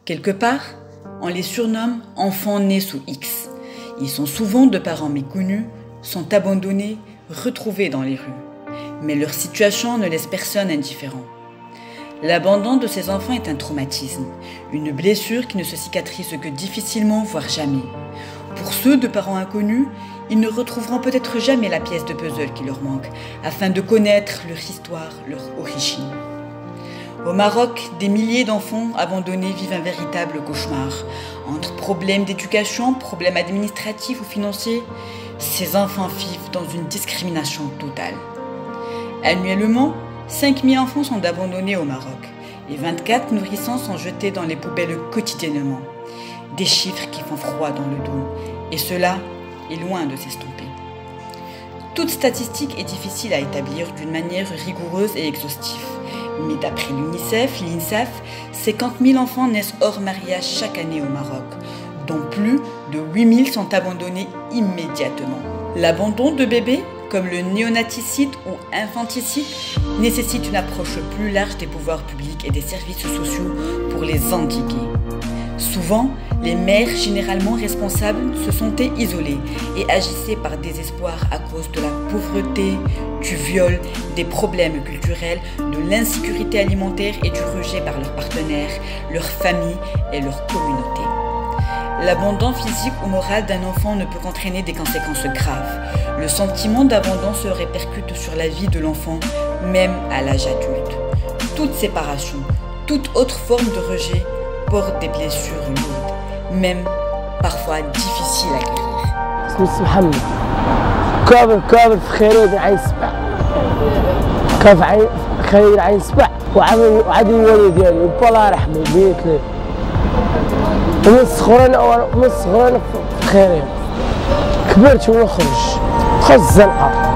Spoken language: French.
Quelque part, on les surnomme enfants nés sous X. Ils sont souvent de parents méconnus, sont abandonnés, retrouvés dans les rues. Mais leur situation ne laisse personne indifférent. L'abandon de ces enfants est un traumatisme, une blessure qui ne se cicatrise que difficilement, voire jamais. Pour ceux de parents inconnus, ils ne retrouveront peut-être jamais la pièce de puzzle qui leur manque, afin de connaître leur histoire, leur origine. Au Maroc, des milliers d'enfants abandonnés vivent un véritable cauchemar. Entre problèmes d'éducation, problèmes administratifs ou financiers, ces enfants vivent dans une discrimination totale. Annuellement, 5000 enfants sont abandonnés au Maroc et 24 nourrissons sont jetés dans les poubelles quotidiennement. Des chiffres qui font froid dans le dos, et cela est loin de s'estomper. Toute statistique est difficile à établir d'une manière rigoureuse et exhaustive. Mais d'après l'UNICEF, 50 000 enfants naissent hors mariage chaque année au Maroc, dont plus de 8 000 sont abandonnés immédiatement. L'abandon de bébés, comme le néonaticide ou infanticide, nécessite une approche plus large des pouvoirs publics et des services sociaux pour les endiguer. Souvent, les mères, généralement responsables, se sentaient isolées et agissaient par désespoir à cause de la pauvreté, du viol, des problèmes culturels, de l'insécurité alimentaire et du rejet par leurs partenaires, leur famille et leur communauté. L'abandon physique ou moral d'un enfant ne peut qu'entraîner des conséquences graves. Le sentiment d'abandon se répercute sur la vie de l'enfant, même à l'âge adulte. Toute séparation, toute autre forme de rejet porte des blessures lourdes, même parfois difficiles à guérir. اسمي محمد كابر في خيرين عين سبع كان في خير عين سبع وعدي الوالد ديالي الله يرحمه بيت ومن صغرنا في خيرين كبرت ونخرج خرج الزنقه